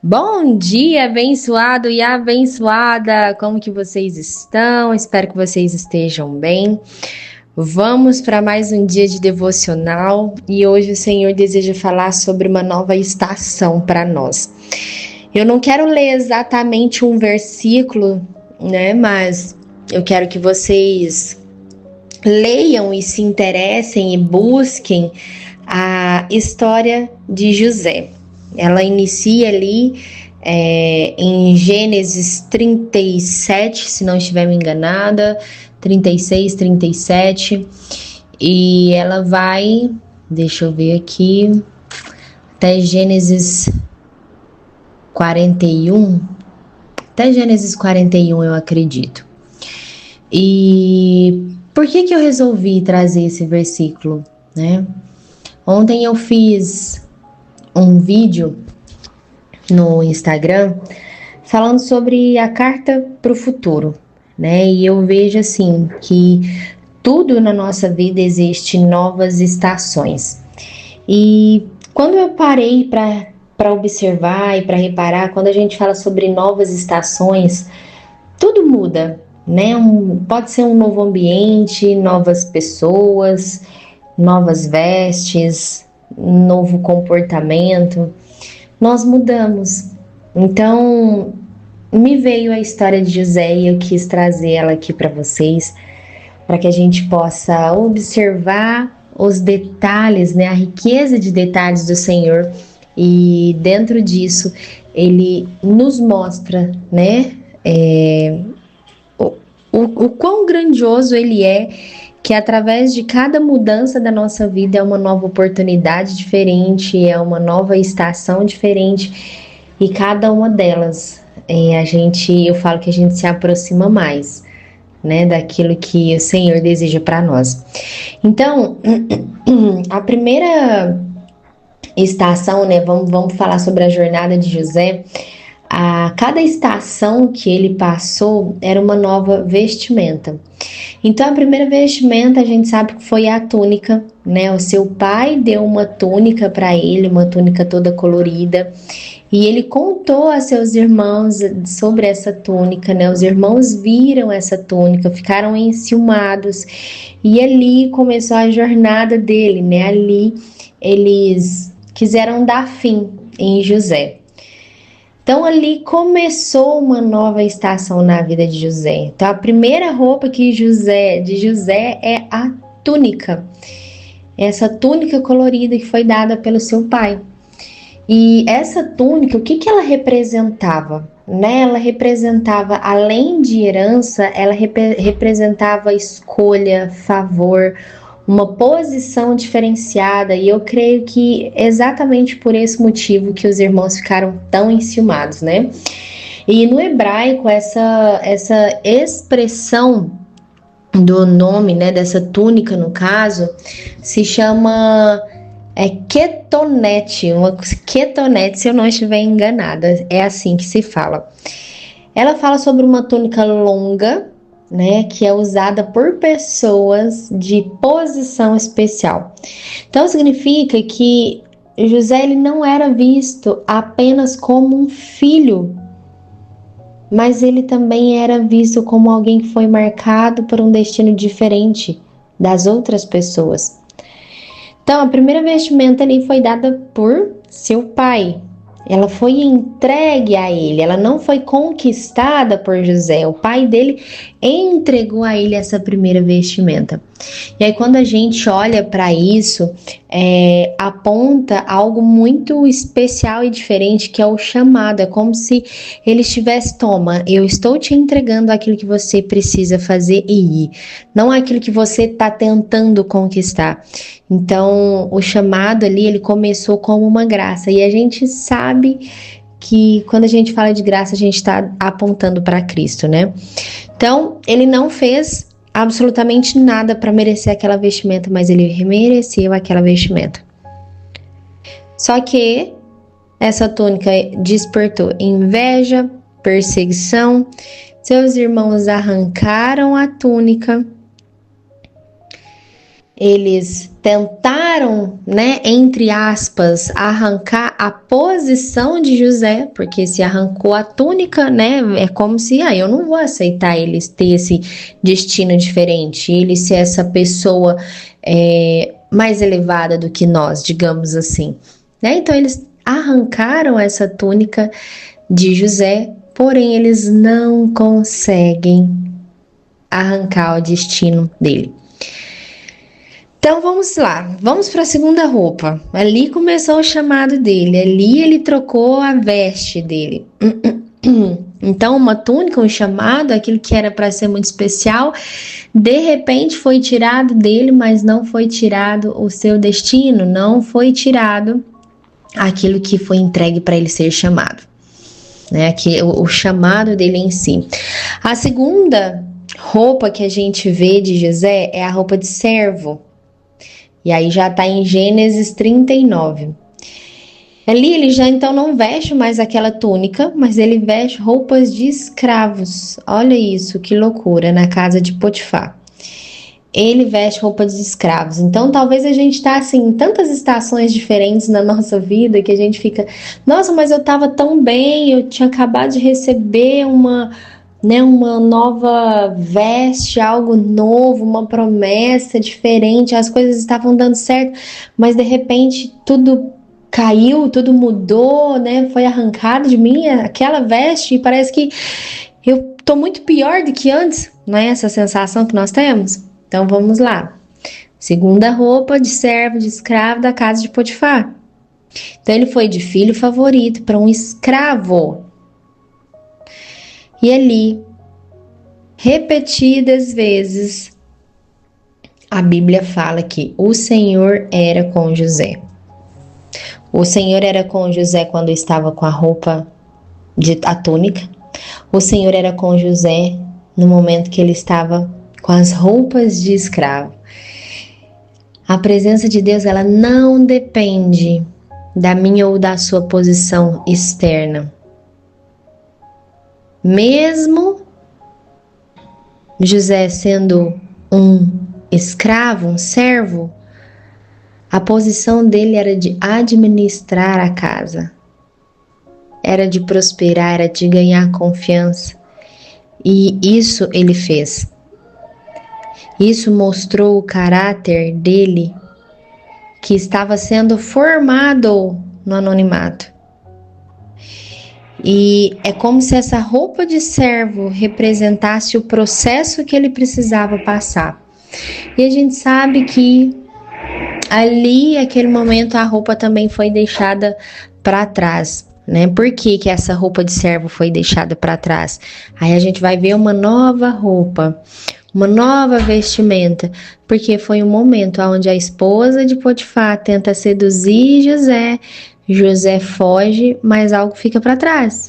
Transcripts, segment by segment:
Bom dia, abençoado e abençoada! Como que vocês estão? Espero que vocês estejam bem. Vamos para mais um dia de devocional e hoje o Senhor deseja falar sobre uma nova estação para nós. Eu não quero ler exatamente um versículo, né? Mas eu quero que vocês leiam e se interessem e busquem a história de José. Ela inicia ali em Gênesis 37, se não estiver me enganada, 36, 37, e ela vai, deixa eu ver aqui, até Gênesis 41, até Gênesis 41 eu acredito. E por que eu resolvi trazer esse versículo, né? Ontem eu fiz um vídeo no Instagram falando sobre a carta para o futuro, né? E eu vejo assim que tudo na nossa vida existe novas estações. E quando eu parei para observar e para reparar, quando a gente fala sobre novas estações, tudo muda, né? Pode ser um novo ambiente, novas pessoas, novas vestes, novo comportamento. Nós mudamos. Então, me veio a história de José e eu quis trazer ela aqui para vocês, para que a gente possa observar os detalhes, né, a riqueza de detalhes do Senhor, e dentro disso ele nos mostra, né, o quão grandioso ele é, que através de cada mudança da nossa vida é uma nova oportunidade diferente, é uma nova estação diferente, e cada uma delas eu falo que a gente se aproxima mais, né, daquilo que o Senhor deseja para nós. Então, a primeira estação, né, vamos falar sobre a jornada de José. A cada estação que ele passou era uma nova vestimenta. Então, a primeira vestimenta a gente sabe que foi a túnica, né? O seu pai deu uma túnica para ele, uma túnica toda colorida, e ele contou a seus irmãos sobre essa túnica, né? Os irmãos viram essa túnica, ficaram enciumados, e ali começou a jornada dele, né? Ali eles quiseram dar fim em José. Então ali começou uma nova estação na vida de José. Então a primeira roupa de José é a túnica. Essa túnica colorida que foi dada pelo seu pai. E essa túnica, o que ela representava? Né? Ela representava, além de herança, ela representava escolha, favor, uma posição diferenciada, e eu creio que exatamente por esse motivo que os irmãos ficaram tão enciumados, né? E no hebraico, essa expressão do nome, né, dessa túnica no caso, se chama ketonete, ketonete, se eu não estiver enganada, é assim que se fala. Ela fala sobre uma túnica longa, né, que é usada por pessoas de posição especial. Então significa que José ele não era visto apenas como um filho, mas ele também era visto como alguém que foi marcado por um destino diferente das outras pessoas. Então a primeira vestimenta ali foi dada por seu pai. Ela foi entregue a ele, ela não foi conquistada por José. O pai dele entregou a ele essa primeira vestimenta. E aí quando a gente olha para isso, aponta algo muito especial e diferente, que é o chamado. É como se ele estivesse, toma, eu estou te entregando aquilo que você precisa fazer e ir. Não aquilo que você está tentando conquistar. Então, o chamado ali, ele começou como uma graça. E a gente sabe que quando a gente fala de graça, a gente está apontando para Cristo, né? Então, ele não fez absolutamente nada para merecer aquela vestimenta, mas ele mereceu aquela vestimenta. Só que essa túnica despertou inveja, perseguição. Seus irmãos arrancaram a túnica eles tentaram, né, entre aspas, arrancar a posição de José, porque se arrancou a túnica, né, é como se, eu não vou aceitar eles ter esse destino diferente, ele ser essa pessoa mais elevada do que nós, digamos assim, né? Então eles arrancaram essa túnica de José, porém eles não conseguem arrancar o destino dele. Então vamos lá, vamos para a segunda roupa. Ali começou o chamado dele, ali ele trocou a veste dele. Então uma túnica, um chamado, aquilo que era para ser muito especial, de repente foi tirado dele, mas não foi tirado o seu destino, não foi tirado aquilo que foi entregue para ele ser chamado, né? Aqui, o chamado dele em si. A segunda roupa que a gente vê de José é a roupa de servo. E aí já está em Gênesis 39. Ali ele já então não veste mais aquela túnica, mas ele veste roupas de escravos. Olha isso, que loucura, na casa de Potifar. Ele veste roupas de escravos. Então talvez a gente tá assim, em tantas estações diferentes na nossa vida que a gente fica, nossa, mas eu tava tão bem, eu tinha acabado de receber uma nova veste, algo novo, uma promessa diferente, as coisas estavam dando certo, mas de repente tudo caiu, tudo mudou, né? Foi arrancado de mim aquela veste e parece que eu tô muito pior do que antes, não é essa sensação que nós temos? Então vamos lá. Segunda roupa de servo, de escravo da casa de Potifar. Então ele foi de filho favorito para um escravo. E ali, repetidas vezes, a Bíblia fala que o Senhor era com José. O Senhor era com José quando estava com a roupa, a túnica. O Senhor era com José no momento que ele estava com as roupas de escravo. A presença de Deus, ela não depende da minha ou da sua posição externa. Mesmo José sendo um escravo, um servo, a posição dele era de administrar a casa, era de prosperar, era de ganhar confiança. E isso ele fez. Isso mostrou o caráter dele, que estava sendo formado no anonimato. E é como se essa roupa de servo representasse o processo que ele precisava passar. E a gente sabe que ali, naquele momento, a roupa também foi deixada para trás, né? Por que essa roupa de servo foi deixada para trás? Aí a gente vai ver uma nova roupa, uma nova vestimenta, porque foi um momento onde a esposa de Potifar tenta seduzir José. José foge, mas algo fica para trás.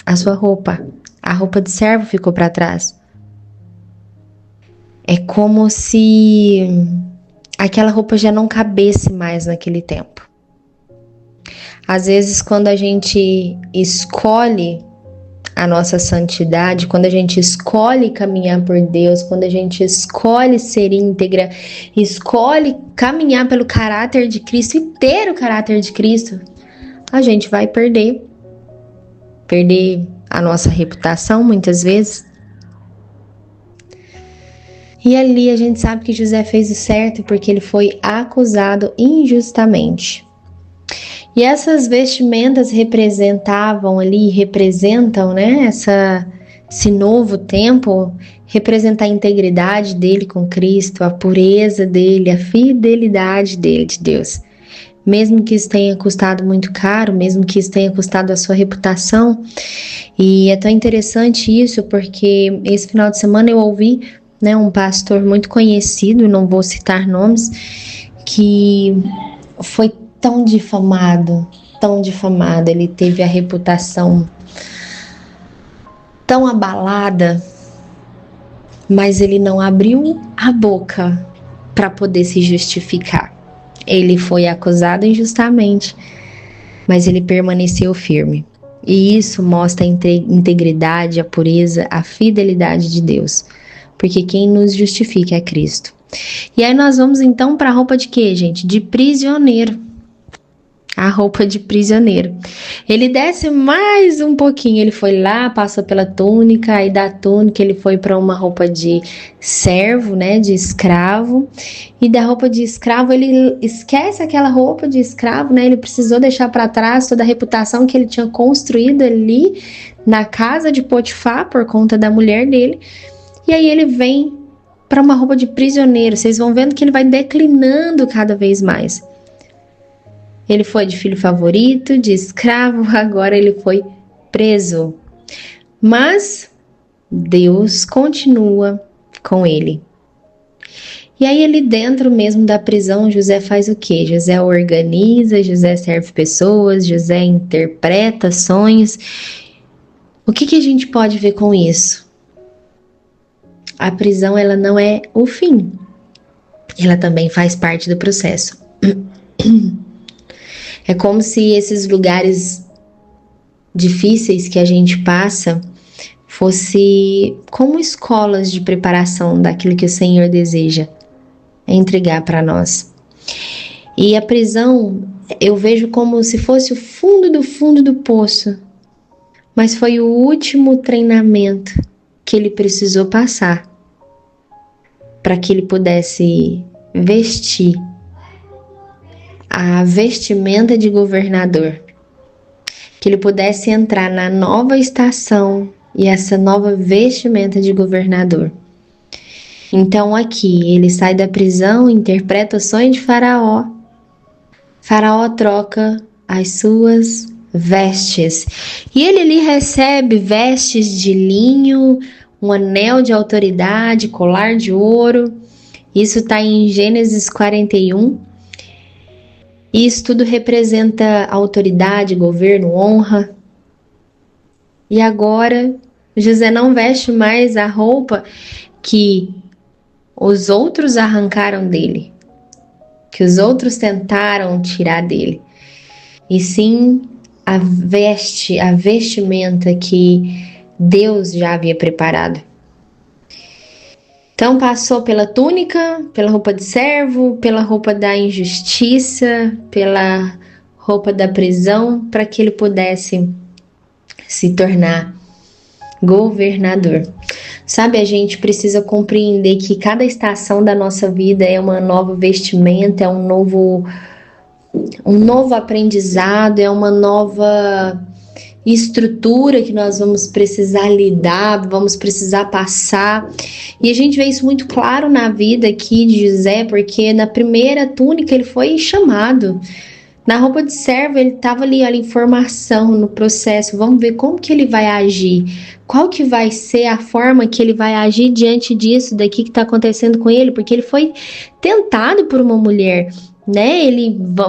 A sua roupa, a roupa de servo ficou para trás. É como se aquela roupa já não cabesse mais naquele tempo. Às vezes, quando a gente escolhe a nossa santidade, quando a gente escolhe caminhar por Deus, quando a gente escolhe ser íntegra, escolhe caminhar pelo caráter de Cristo e ter o caráter de Cristo, a gente vai perder a nossa reputação muitas vezes. E ali a gente sabe que José fez o certo porque ele foi acusado injustamente. E essas vestimentas representam, né, esse novo tempo, representa a integridade dele com Cristo, a pureza dele, a fidelidade dele, de Deus. Mesmo que isso tenha custado muito caro, mesmo que isso tenha custado a sua reputação. E é tão interessante isso, porque esse final de semana eu ouvi, né, um pastor muito conhecido, não vou citar nomes, que foi tão difamado, ele teve a reputação tão abalada, mas ele não abriu a boca para poder se justificar. Ele foi acusado injustamente, mas ele permaneceu firme. E isso mostra a integridade, a pureza, a fidelidade de Deus, porque quem nos justifica é Cristo. E aí nós vamos então para a roupa de quê, gente? De prisioneiro. A roupa de prisioneiro. Ele desce mais um pouquinho, ele foi lá, passou pela túnica, aí da túnica ele foi para uma roupa de servo, né, de escravo, e da roupa de escravo ele esquece aquela roupa de escravo, né, ele precisou deixar para trás toda a reputação que ele tinha construído ali na casa de Potifar por conta da mulher dele, e aí ele vem para uma roupa de prisioneiro. Vocês vão vendo que ele vai declinando cada vez mais. Ele foi de filho favorito, de escravo, agora ele foi preso. Mas Deus continua com ele. E aí ele dentro mesmo da prisão, José faz o quê? José organiza, José serve pessoas, José interpreta sonhos. O que a gente pode ver com isso? A prisão, ela não é o fim. Ela também faz parte do processo. É como se esses lugares difíceis que a gente passa fosse como escolas de preparação daquilo que o Senhor deseja entregar para nós. E a prisão eu vejo como se fosse o fundo do poço, mas foi o último treinamento que ele precisou passar para que ele pudesse vestir a vestimenta de governador, que ele pudesse entrar na nova estação e essa nova vestimenta de governador. Então aqui ele sai da prisão, interpreta o sonho de Faraó. Faraó troca as suas vestes e ele ali recebe vestes de linho, um anel de autoridade, colar de ouro. Isso está em Gênesis 41. Isso tudo representa autoridade, governo, honra. E agora, José não veste mais a roupa que os outros arrancaram dele, que os outros tentaram tirar dele, e sim a vestimenta que Deus já havia preparado. Então passou pela túnica, pela roupa de servo, pela roupa da injustiça, pela roupa da prisão, para que ele pudesse se tornar governador. Sabe, a gente precisa compreender que cada estação da nossa vida é uma nova vestimenta, é um novo aprendizado, é uma nova estrutura que nós vamos precisar lidar, vamos precisar passar. E a gente vê isso muito claro na vida aqui de José, porque na primeira túnica ele foi chamado. Na roupa de servo ele estava ali, olha, em formação no processo. Vamos ver como que ele vai agir. Qual que vai ser a forma que ele vai agir diante disso daqui que está acontecendo com ele? Porque ele foi tentado por uma mulher, né?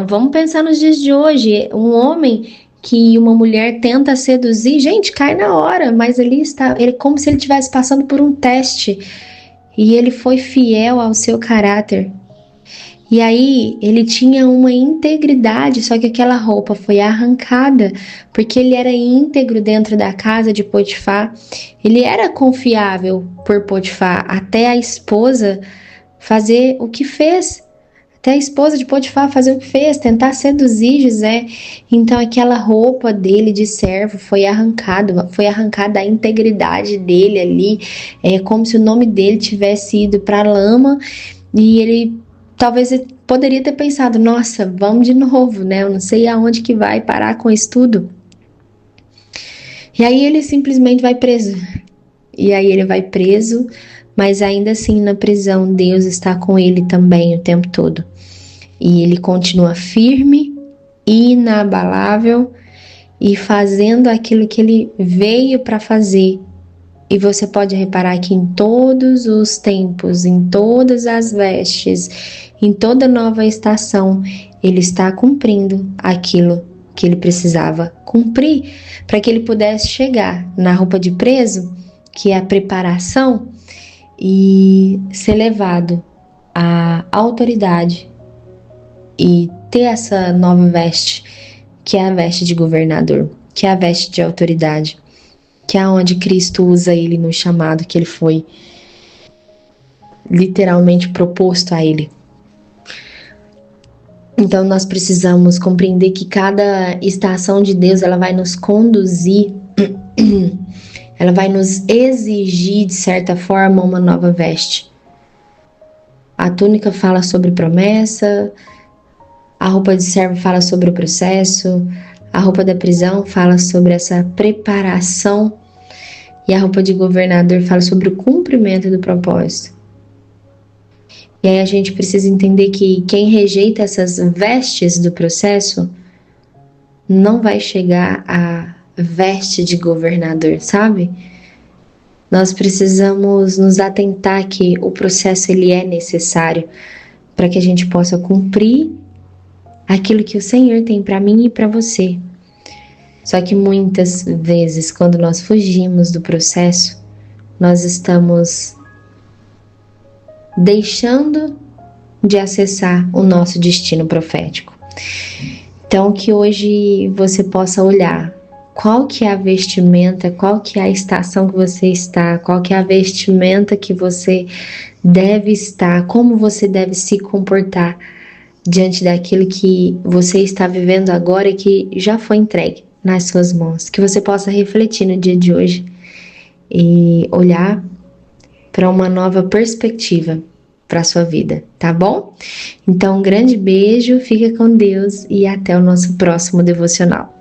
Vamos pensar nos dias de hoje. Um homem que uma mulher tenta seduzir, gente, cai na hora, mas ali está, ele como se ele estivesse passando por um teste, e ele foi fiel ao seu caráter. E aí ele tinha uma integridade, só que aquela roupa foi arrancada, porque ele era íntegro dentro da casa de Potifar. Ele era confiável por Potifar, até a esposa fazer o que fez. Até a esposa de Potifar fazer o que fez, tentar seduzir José. Então aquela roupa dele de servo foi arrancada a integridade dele ali, como se o nome dele tivesse ido para a lama, e ele talvez poderia ter pensado, nossa, vamos de novo, né? Eu não sei aonde que vai parar com isso tudo. E aí ele simplesmente vai preso. E aí ele vai preso, mas ainda assim na prisão Deus está com ele também o tempo todo. E ele continua firme, inabalável e fazendo aquilo que ele veio para fazer. E você pode reparar que em todos os tempos, em todas as vestes, em toda nova estação, ele está cumprindo aquilo que ele precisava cumprir para que ele pudesse chegar na roupa de preso, que é a preparação, e ser levado à autoridade e ter essa nova veste, que é a veste de governador, que é a veste de autoridade, que é onde Cristo usa ele no chamado que ele foi. literalmente proposto a Ele. Então nós precisamos compreender que cada estação de Deus, ela vai nos conduzir, ela vai nos exigir de certa forma uma nova veste. A túnica fala sobre promessa, a roupa de servo fala sobre o processo, a roupa da prisão fala sobre essa preparação e a roupa de governador fala sobre o cumprimento do propósito. E aí a gente precisa entender que quem rejeita essas vestes do processo não vai chegar à veste de governador, sabe? Nós precisamos nos atentar que o processo ele é necessário para que a gente possa cumprir aquilo que o Senhor tem para mim e para você. Só que muitas vezes, quando nós fugimos do processo, nós estamos deixando de acessar o nosso destino profético. Então, que hoje você possa olhar qual que é a vestimenta, qual que é a estação que você está, qual que é a vestimenta que você deve estar, como você deve se comportar diante daquilo que você está vivendo agora e que já foi entregue nas suas mãos. Que você possa refletir no dia de hoje e olhar para uma nova perspectiva para a sua vida, tá bom? Então, um grande beijo, fica com Deus e até o nosso próximo devocional.